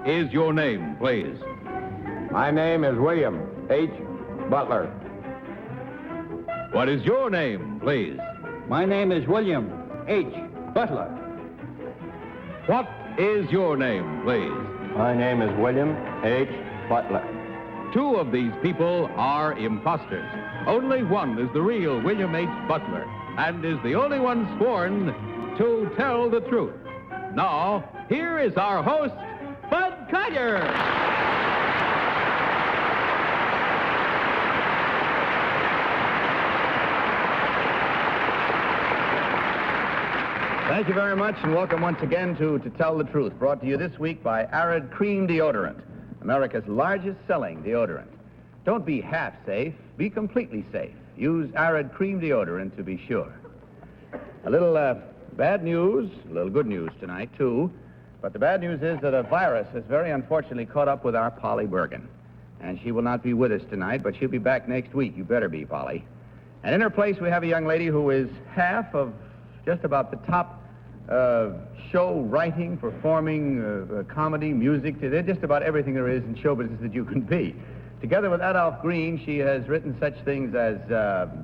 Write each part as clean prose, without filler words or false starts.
is your name, please? My name is William H. Butler. What is your name, please? My name is William H. Butler. What is your name, please? My name is William H. Butler. Two of these people are imposters. Only one is the real William H. Butler, and is the only one sworn to tell the truth. Now, here is our host, Bud Collier. Thank you very much, and welcome once again to Tell the Truth, brought to you this week by Arid Cream Deodorant, America's largest selling deodorant. Don't be half safe, be completely safe. Use Arid Cream Deodorant to be sure. A little bad news, a little good news tonight, too. But the bad news is that a virus has very unfortunately caught up with our Polly Bergen. And she will not be with us tonight, but she'll be back next week. You better be, Polly. And in her place, we have a young lady who is half of just about the top show writing, performing, comedy, music. They're just about everything there is in show business that you can be. Together with Adolph Green, she has written such things as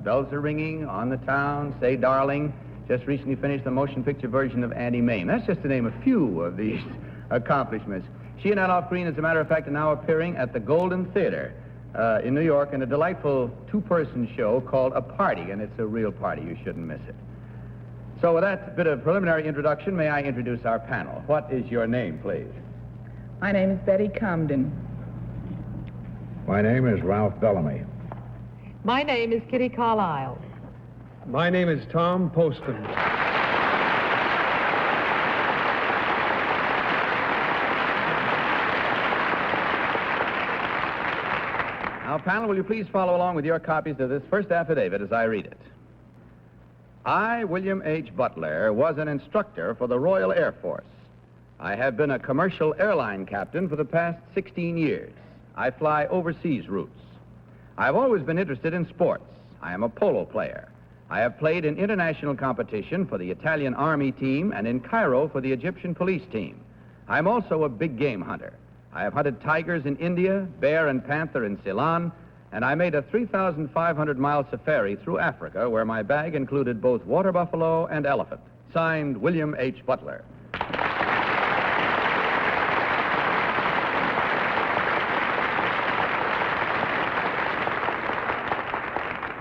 Bells Are Ringing, On the Town, Say Darling. Just recently finished the motion picture version of Annie Mayne. That's just to name a few of these accomplishments. She and Adolph Green, as a matter of fact, are now appearing at the Golden Theater in New York in a delightful two-person show called A Party, and it's a real party. You shouldn't miss it. So with that bit of preliminary introduction, may I introduce our panel. What is your name, please? My name is Betty Comden. My name is Ralph Bellamy. My name is Kitty Carlisle. My name is Tom Poston. Now, panel, will you please follow along with your copies of this first affidavit as I read it? I, William H. Butler, was an instructor for the Royal Air Force. I have been a commercial airline captain for the past 16 years. I fly overseas routes. I've always been interested in sports. I am a polo player. I have played in international competition for the Italian Army team and in Cairo for the Egyptian police team. I'm also a big game hunter. I have hunted tigers in India, bear and panther in Ceylon, and I made a 3,500-mile safari through Africa where my bag included both water buffalo and elephant. Signed, William H. Butler.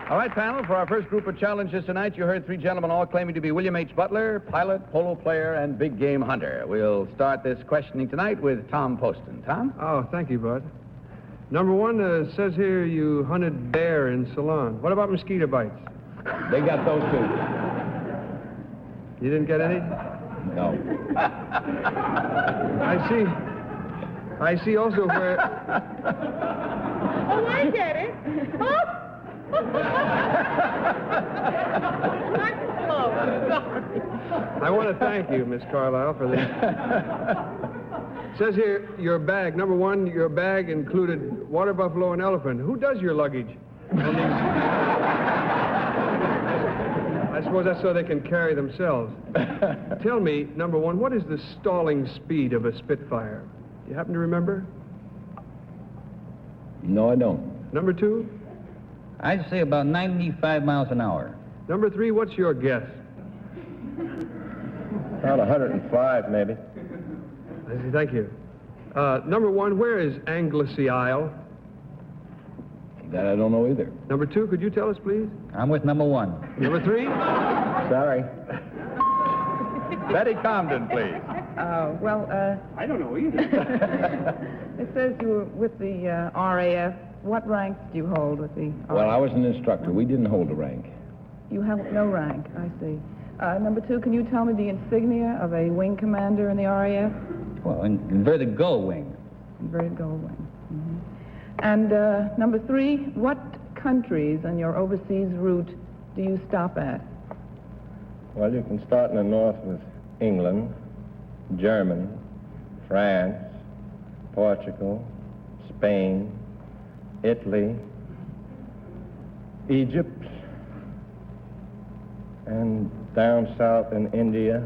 All right, panel, for our first group of challenges tonight, you heard three gentlemen all claiming to be William H. Butler, pilot, polo player, and big game hunter. We'll start this questioning tonight with Tom Poston. Tom? Oh, thank you, Bud. Number one, says here you hunted bear in Ceylon. What about mosquito bites? They got those too. You didn't get any? No. I see also where... Oh, I get it. Oh! I want to thank you, Miss Carlisle, for this. It says here, your bag, number one, your bag included water buffalo and elephant. Who does your luggage? I suppose that's so they can carry themselves. Tell me, number one, what is the stalling speed of a Spitfire? You happen to remember? No, I don't. Number two? I'd say about 95 miles an hour. Number three, what's your guess? About 105, maybe. I see, thank you. Number one, where is Anglesey Isle? That I don't know either. Number two, could you tell us, please? I'm with number one. Number three? Sorry. Betty Comden, please. I don't know either. It says you were with the RAF. What rank did you hold with the RAF? Well, I was an instructor. We didn't hold a rank. You held no rank, I see. Number two, can you tell me the insignia of a wing commander in the RAF? Well, inverted gull wing. Inverted gull wing. Mm-hmm. And number three, what countries on your overseas route do you stop at? Well, you can start in the north with England, Germany, France, Portugal, Spain, Italy, Egypt, and down south in India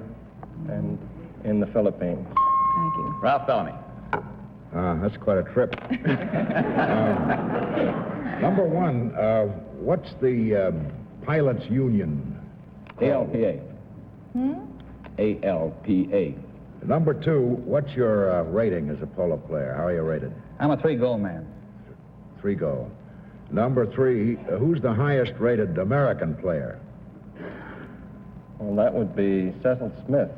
and in the Philippines. Thank you. Ralph Bellamy. That's quite a trip. Number one, what's the pilots' union? ALPA. ALPA. Number two, what's your rating as a polo player? How are you rated? I'm a 3-goal man. 3-goal. Number three, who's the highest rated American player? Well, that would be Cecil Smith.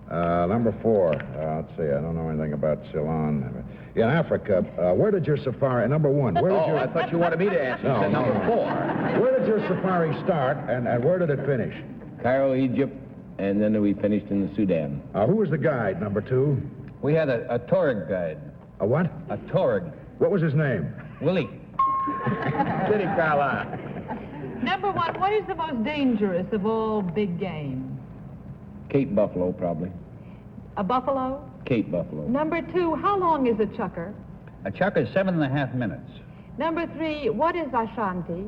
Number four, let's see, I don't know anything about Ceylon. In Africa, where did your safari, number one, where did your... I thought you wanted me to answer. You said number 4. Where did your safari start, and where did it finish? Cairo, Egypt, and then we finished in the Sudan. Who was the guide, number two? We had a Touareg guide. A what? A Touareg. What was his name? Willie. Kitty Carlisle. Number 1, what is the most dangerous of all big game? Cape buffalo, probably. A buffalo? Cape buffalo. Number 2, how long is a chucker? A chuck is 7.5 minutes. Number 3, what is Ashanti?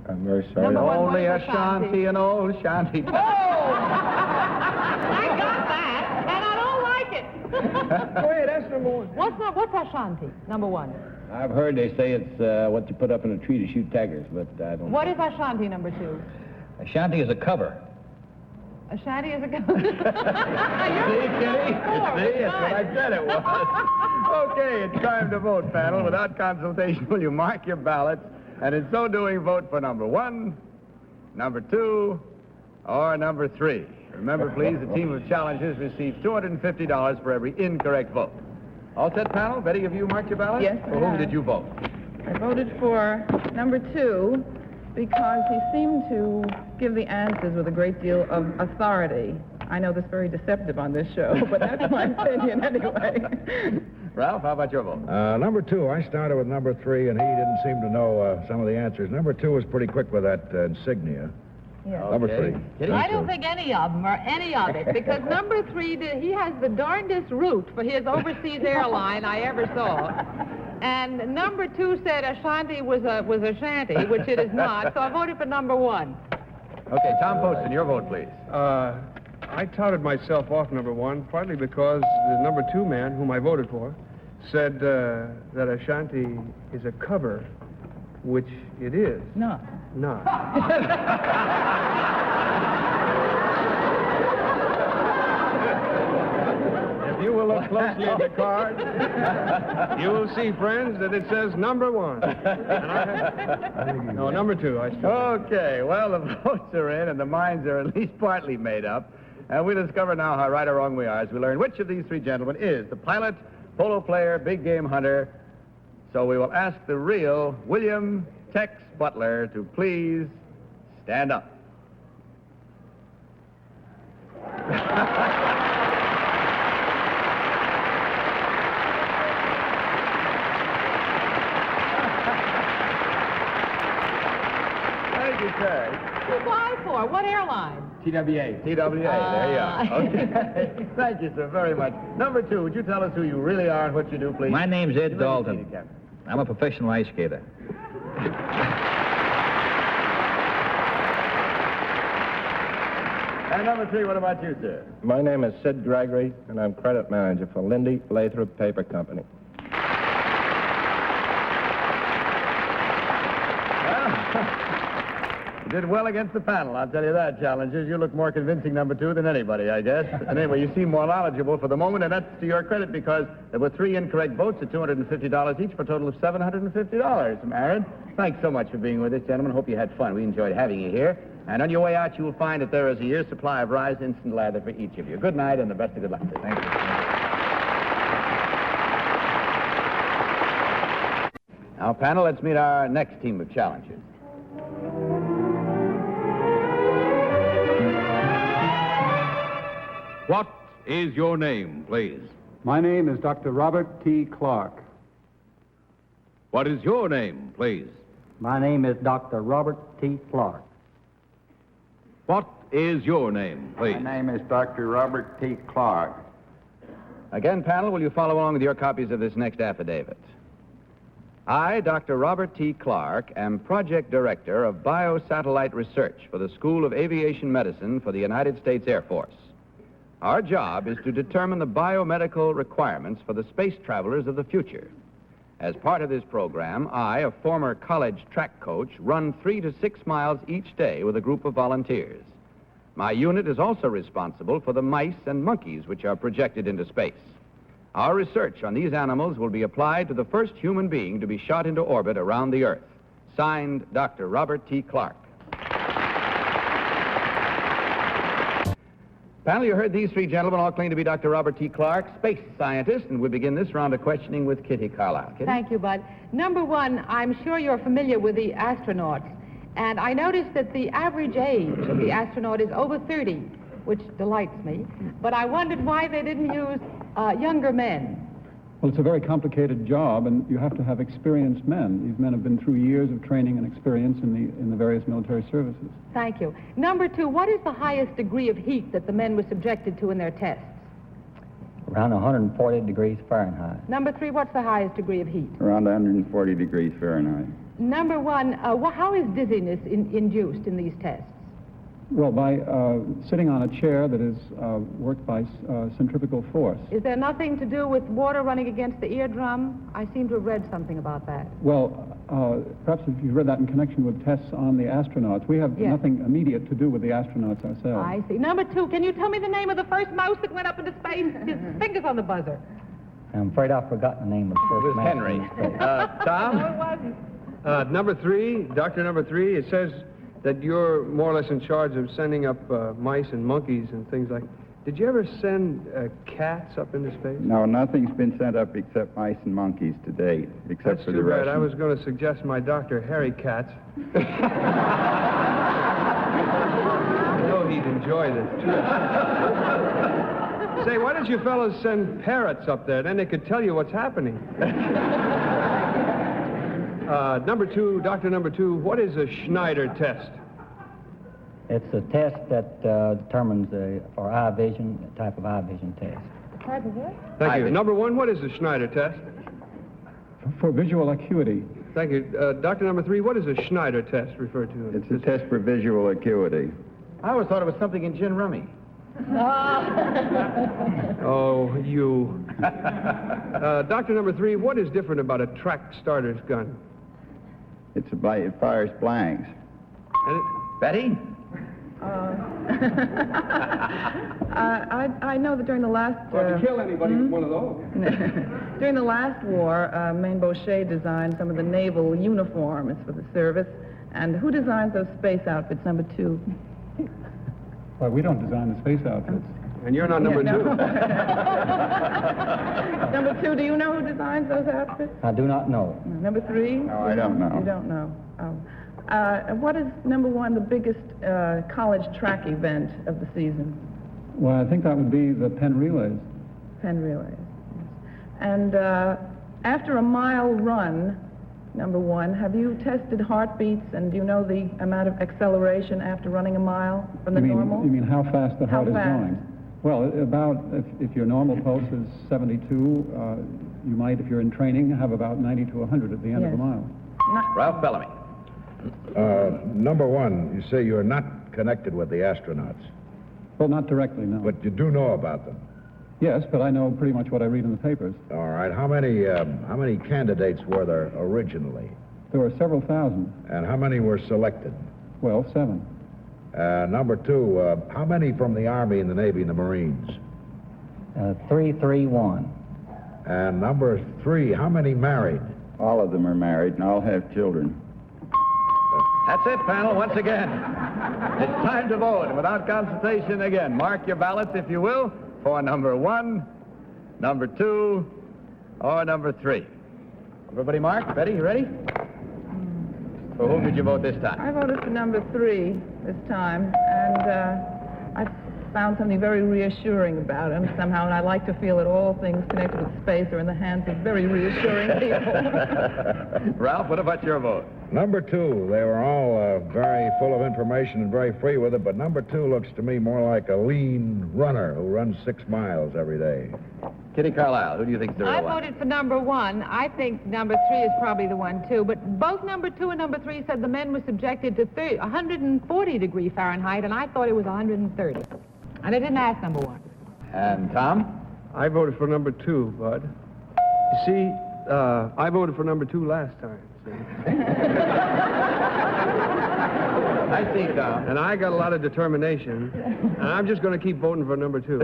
I'm very sorry. Number 1, Only what is Ashanti and old Shanty. Oh! I got that, and I don't like it. Go ahead, that's number 1. What's Ashanti? Number 1. I've heard they say it's what you put up in a tree to shoot tigers, but I don't What know. is Ashanti? Number 2. Ashanti is a cover. Ashanti is a gun. See, Kitty? See, it's what I said it was. Okay, it's time to vote, panel. Without consultation, will you mark your ballots? And in so doing, vote for number 1, number 2, or number 3. Remember, please, the team of challengers receives $250 for every incorrect vote. All set, panel? Betty, have you marked your ballot? Yes, For I whom have. did you vote? I voted for number 2 because he seemed to give the answers with a great deal of authority. I know that's very deceptive on this show, but that's my opinion anyway. Ralph, how about your vote? Number two, I started with number three, and he didn't seem to know some of the answers. Number two was pretty quick with that insignia. Number Okay. three. Kitty? I don't think any of them are any of it, because number 3, he has the darndest route for his overseas airline I ever saw. And number 2 said Ashanti was a shanty, which it is not, so I voted for number 1. Okay, Tom Poston, your vote, please. I touted myself off number 1, partly because the number 2 man, whom I voted for, said that Ashanti is a cover, which it is No. not. If you will look closely at the card. You will see, friends, that it says number 1. No, number 2, I still. Okay, well, the votes are in, and the minds are at least partly made up. And we discover now how right or wrong we are as we learn which of these 3 gentlemen is the pilot, polo player, big game hunter. So we will ask the real William Tex Butler to please stand up. Thank you, Tex. You fly for? What airline? TWA, there you are. Okay. Thank you, sir, very much. Number 2, would you tell us who you really are and what you do, please? My name's Ed You Dalton. ready, Captain? I'm a professional ice skater. And number 3, what about you, sir? My name is Sid Gregory, and I'm credit manager for Lindy Lathrop Paper Company. You did well against the panel, I'll tell you that, challengers. You look more convincing, number 2, than anybody, I guess. And anyway, you seem more knowledgeable for the moment, and that's to your credit because there were 3 incorrect votes at $250 each for a total of $750. Aaron, thanks so much for being with us, gentlemen. Hope you had fun. We enjoyed having you here. And on your way out, you will find that there is a year's supply of Rise Instant Lather for each of you. Good night and the best of good luck. Thank you. Now, panel, let's meet our next team of challengers. What is your name, please? My name is Dr. Robert T. Clarke. What is your name, please? My name is Dr. Robert T. Clarke. What is your name, please? My name is Dr. Robert T. Clarke. Again, panel, will you follow along with your copies of this next affidavit? I, Dr. Robert T. Clarke, am Project Director of Biosatellite Research for the School of Aviation Medicine for the United States Air Force. Our job is to determine the biomedical requirements for the space travelers of the future. As part of this program, I, a former college track coach, run 3 to 6 miles each day with a group of volunteers. My unit is also responsible for the mice and monkeys which are projected into space. Our research on these animals will be applied to the first human being to be shot into orbit around the Earth. Signed, Dr. Robert T. Clarke. Panel, you heard these 3 gentlemen all claim to be Dr. Robert T. Clarke, space scientist, and we begin this round of questioning with Kitty Carlisle. Kitty? Thank you, Bud. Number 1, I'm sure you're familiar with the astronauts, and I noticed that the average age of the astronaut is over 30, which delights me, but I wondered why they didn't use younger men. Well, it's a very complicated job, and you have to have experienced men. These men have been through years of training and experience in the various military services. Thank you. Number 2, what is the highest degree of heat that the men were subjected to in their tests? Around 140 degrees Fahrenheit. Number 3, what's the highest degree of heat? Around 140 degrees Fahrenheit. Number 1, how is dizziness induced in these tests? Well, by sitting on a chair that is worked by centrifugal force. Is there nothing to do with water running against the eardrum? I seem to have read something about that. Well, perhaps if you've read that in connection with tests on the astronauts. We have nothing immediate to do with the astronauts ourselves. I see. Number 2, can you tell me the name of the first mouse that went up into space? His finger's on the buzzer. I'm afraid I've forgotten the name of the first It was man. Henry. Tom? No, it wasn't. Number 3, Doctor Number 3, it says that you're more or less in charge of sending up mice and monkeys and things like. Did you ever send cats up into space? No, nothing's been sent up except mice and monkeys to date, except That's for too the bad. Russians. I was going to suggest my Dr. Harry Katz. I know he'd enjoy this. Say, why don't you fellows send parrots up there? Then they could tell you what's happening. Number 2, Doctor Number 2, what is a Schneider test? It's a test that determines for eye vision, a type of eye vision test. Thank you. Number 1, what is a Schneider test? For visual acuity. Thank you. Doctor Number 3, what is a Schneider test referred to? It's a test for visual acuity. I always thought it was something in gin rummy. Oh, you. Doctor Number 3, what is different about a track starter's gun? It fires blanks. Betty? I know that during the last... kill anybody with one of those. During the last war, Maine Boucher designed some of the naval uniforms for the service. And who designed those space outfits, Number 2? Well, we don't design the space outfits. And you're not number 2. Number 2, do you know who designs those outfits? I do not know. Number 3? No, I don't know. You don't know. Oh. What is, Number 1, the biggest college track event of the season? Well, I think that would be the Penn Relays. Penn Relays. Yes. And after a mile run, Number 1, have you tested heartbeats, and do you know the amount of acceleration after running a mile from the normal? You mean how fast the heart is fast? going? Well, about, if your normal pulse is 72, you might, if you're in training, have about 90 to 100 at the end of a mile. Ralph Bellamy. Number 1, you say you're not connected with the astronauts, Well, not directly, no. but you do know about them. Yes, but I know pretty much what I read in the papers. All right. How many candidates were there originally? There were several thousand. And how many were selected? Well, 7. Number 2, how many from the Army and the Navy and the Marines? 331. And number 3, how many married? All of them are married and all have children. That's it, panel, once again. It's time to vote. And without consultation again, mark your ballots, if you will, for Number 1, Number 2, or Number 3. Everybody mark? Betty, you ready? For whom did you vote this time? I voted for Number 3 this time, and I found something very reassuring about him somehow, and I like to feel that all things connected with space are in the hands of very reassuring people. Ralph, what about your vote? Number 2, they were all very full of information and very free with it, but Number 2 looks to me more like a lean runner who runs 6 miles every day. Kitty Carlisle, who do you think is the real I one? voted for Number 1. I think Number 3 is probably the one, too. But both Number 2 and Number 3 said the men were subjected to 140 degree Fahrenheit, and I thought it was 130. And I didn't ask Number 1. And Tom? I voted for number 2, Bud. You see, I voted for number 2 last time. See? I see, Tom. And I got a lot of determination, and I'm just going to keep voting for number 2.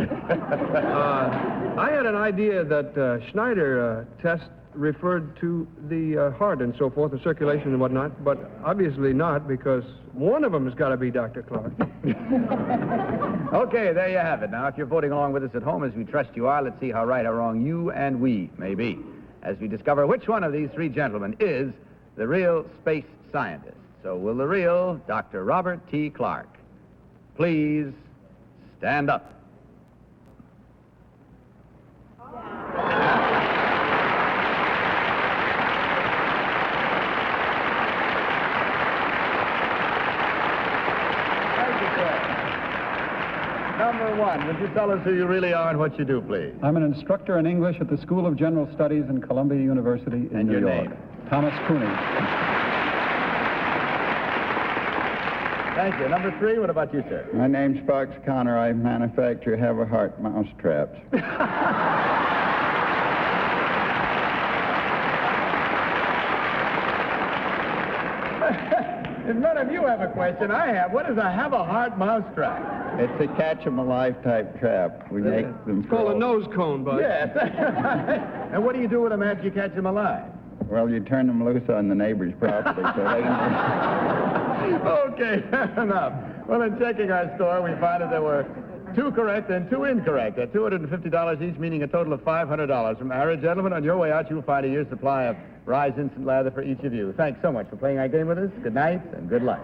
I had an idea that Schneider Test referred to the heart and so forth, the circulation and whatnot, but obviously not, because one of them has got to be Dr. Clarke. Okay, there you have it. Now, if you're voting along with us at home, as we trust you are, let's see how right or wrong you and we may be, as we discover which one of these 3 gentlemen is the real space scientist. So will the real Dr. Robert T. Clarke please stand up? Number 1, would you tell us who you really are and what you do, please? I'm an instructor in English at the School of General Studies in Columbia University in New your York. name? Thomas Cooney. Thank you. Number 3, what about you, sir? My name's Fox Connor. I manufacture have-a-heart mouse traps. If none of you have a question, I have. What is a have-a-heart mousetrap? It's a catch-'em-alive type trap. We make them It's called a nose cone, Bud. Yes. And what do you do with them after you catch them alive? Well, you turn them loose on the neighbor's property so they can... Okay, fair enough. Well, in checking our store, we found that there were 2 correct and 2 incorrect at $250 each, meaning a total of $500. From our gentlemen, on your way out, you'll find a year's supply of Rise Instant Lather for each of you. Thanks so much for playing our game with us. Good night and good luck.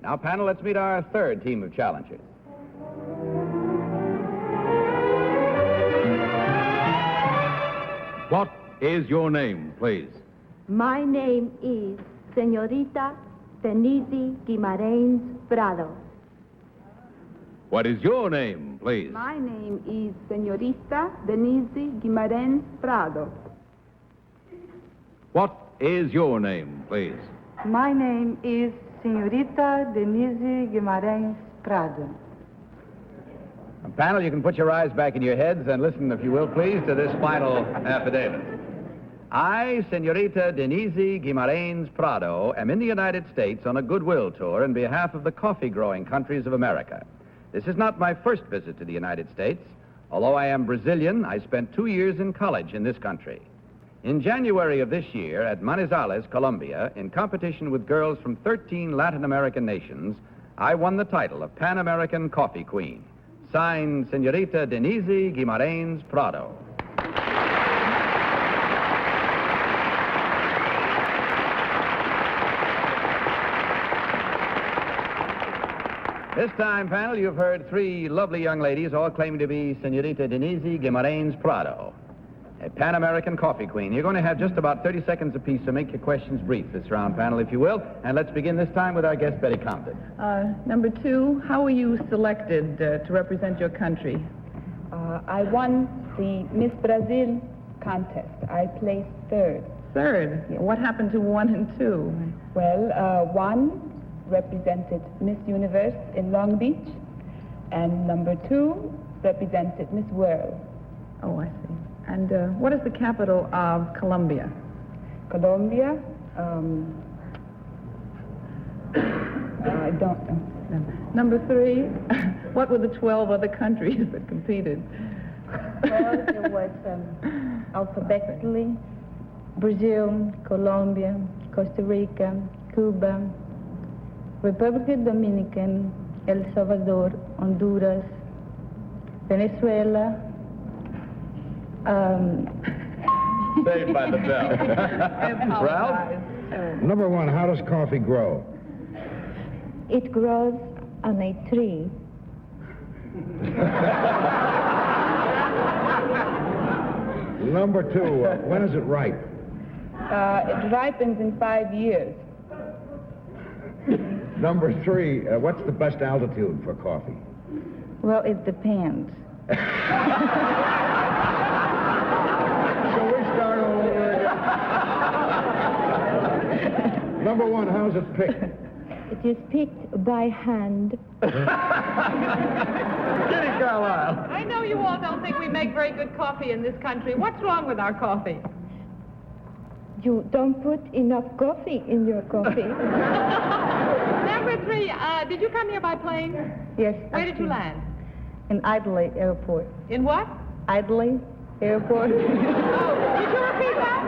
Now, panel, let's meet our 3rd team of challengers. What is your name, please? My name is Señorita Denizi Guimarin Prado. What is your name, please? My name is Señorita Denizi Guimarin Prado. What is your name, please? My name is Señorita Denizi Guimarin Prado. Panel, you can put your eyes back in your heads and listen, if you will, please, to this final affidavit. I, Senorita Denizi Guimarin Prado, am in the United States on a goodwill tour in behalf of the coffee-growing countries of America. This is not my first visit to the United States. Although I am Brazilian, I spent 2 years in college in this country. In January of this year, at Manizales, Colombia, in competition with girls from 13 Latin American nations, I won the title of Pan American Coffee Queen. Signed, Senorita Denizi Guimarin Prado. This time, panel, you've heard 3 lovely young ladies, all claiming to be Senorita Denizi Guimarin Prado, a Pan-American coffee queen. You're going to have just about 30 seconds apiece, so make your questions brief this round, panel, if you will. And let's begin this time with our guest, Betty Comden. Number 2, how were you selected to represent your country? I won the Miss Brazil contest. I placed 3rd. 3rd? Yes. What happened to 1 and 2? Well, 1 represented Miss Universe in Long Beach, and number 2 represented Miss World. Oh, I see. And what is the capital of Colombia? Colombia? I don't know. Number 3, what were the 12 other countries that competed? Well, there was alphabetically Brazil, Colombia, Costa Rica, Cuba, Republic Dominican, El Salvador, Honduras, Venezuela. Saved by the bell. Ralph? Number 1, how does coffee grow? It grows on a tree. Number 2, when is it ripe? It ripens in 5 years. Number 3, what's the best altitude for coffee? Well, it depends. Shall we start all over again? Number 1, how's it picked? It is picked by hand. Kitty Carlisle. I know you all don't think we make very good coffee in this country. What's wrong with our coffee? You don't put enough coffee in your coffee. Number 3, did you come here by plane? Yes. Where did you land? In Adelaide Airport. In what? Adelaide Airport. Oh, did you repeat that?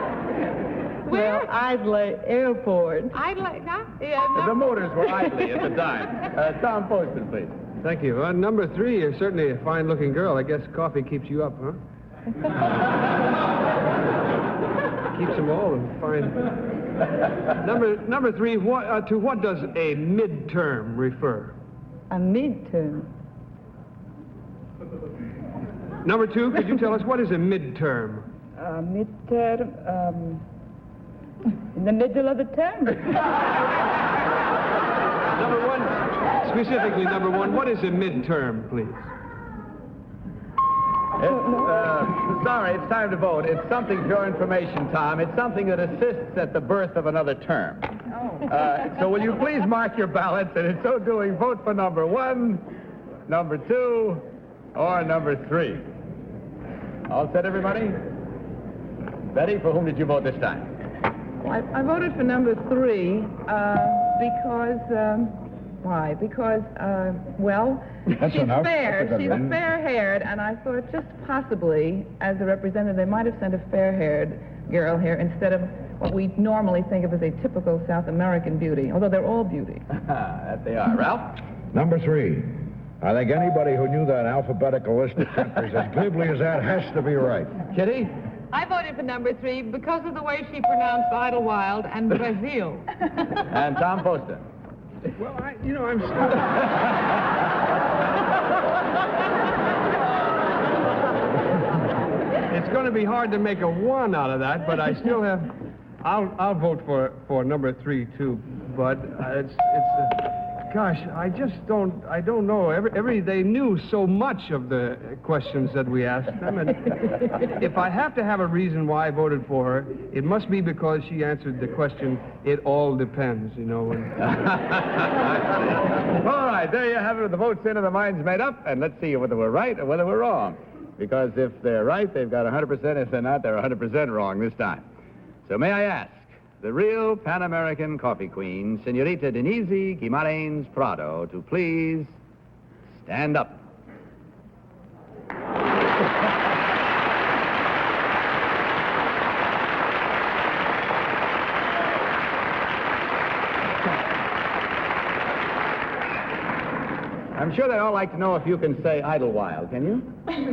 Where? Well, Adelaide Airport. Adelaide, huh? Yeah, The motors were idly at the time. Tom Poston, please. Thank you. Number 3, you're certainly a fine-looking girl. I guess coffee keeps you up, huh? Keeps them all in fine. Number 3, to what does a midterm refer? A midterm. Number 2, could you tell us what is a midterm? Midterm, in the middle of the term. Number 1, specifically number 1, what is a midterm, please? Sorry, it's time to vote. It's something for your information, Tom. It's something that assists at the birth of another term. So will you please mark your ballots, and in so doing, vote for number 1, number 2, or number 3. All set, everybody? Betty, for whom did you vote this time? Well, I voted for number 3 because, why? Because, well, That's she's enough. fair. That's a good She's one. fair-haired, and I thought just possibly, as a representative, they might have sent a fair-haired girl here instead of what we normally think of as a typical South American beauty, although they're all beauty. That they are. Ralph? Number 3. I think anybody who knew that alphabetical list of countries as glibly as that has to be right. Kitty? I voted for number 3 because of the way she pronounced Idlewild and Brazil. And Tom Poston? Well, I'm It's going to be hard to make a 1 out of that, but I still have... I'll vote for number 3, too, but gosh, I don't know. They knew so much of the questions that we asked them, and if I have to have a reason why I voted for her, it must be because she answered the question, it all depends, you know. All right, there you have it. The vote's in and the mind's made up, and let's see whether we're right or whether we're wrong. Because if they're right, they've got 100%. If they're not, they're 100% wrong this time. So may I ask, the real Pan-American coffee queen, Senorita Denizi Guimarin Prado, to please stand up. I'm sure they all like to know if you can say Idlewild, can you?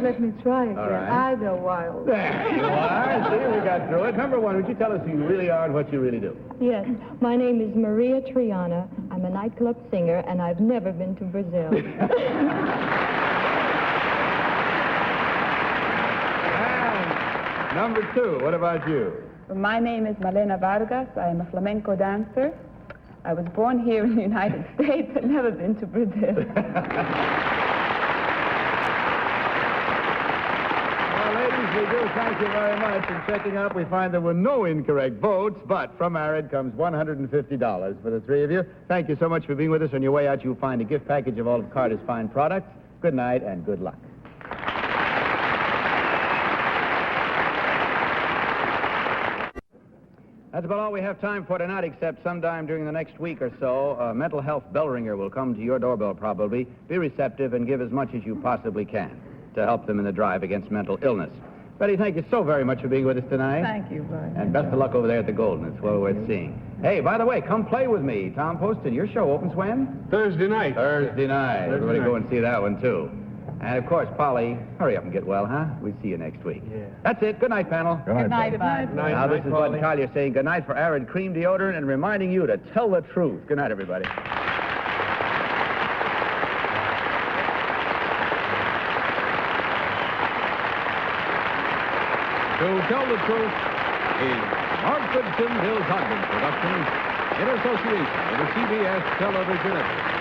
Let me try again. All right. Idlewild. There you are. See, we got through it. Number 1, would you tell us who you really are and what you really do? Yes, my name is Maria Triana. I'm a nightclub singer, and I've never been to Brazil. And number 2, what about you? My name is Malena Vargas. I am a flamenco dancer. I was born here in the United States and never been to Brazil. Well, ladies, we do thank you very much. In checking up, we find there were no incorrect votes, but from Arid comes $150 for the 3 of you. Thank you so much for being with us. On your way out, you'll find a gift package of all of Carter's fine products. Good night and good luck. That's about all we have time for tonight, except sometime during the next week or so, a mental health bell ringer will come to your doorbell probably. Be receptive and give as much as you possibly can to help them in the drive against mental illness. Betty, thank you so very much for being with us tonight. Thank you, Bud. And best of luck over there at the Golden. It's well worth seeing. Hey, by the way, come play with me. Tom Poston, your show opens when? Thursday night. Thursday night. Everybody go and see that one, too. And, of course, Polly, hurry up and get well, huh? We'll see you next week. Yeah. That's it. Good night, panel. Good night, Bud. Now, this is Bud Collier saying good night for Arid Cream Deodorant and reminding you to tell the truth. Good night, everybody. To Tell the Truth is Mark Goodson, Bill Condon Productions in association with the CBS Television Network.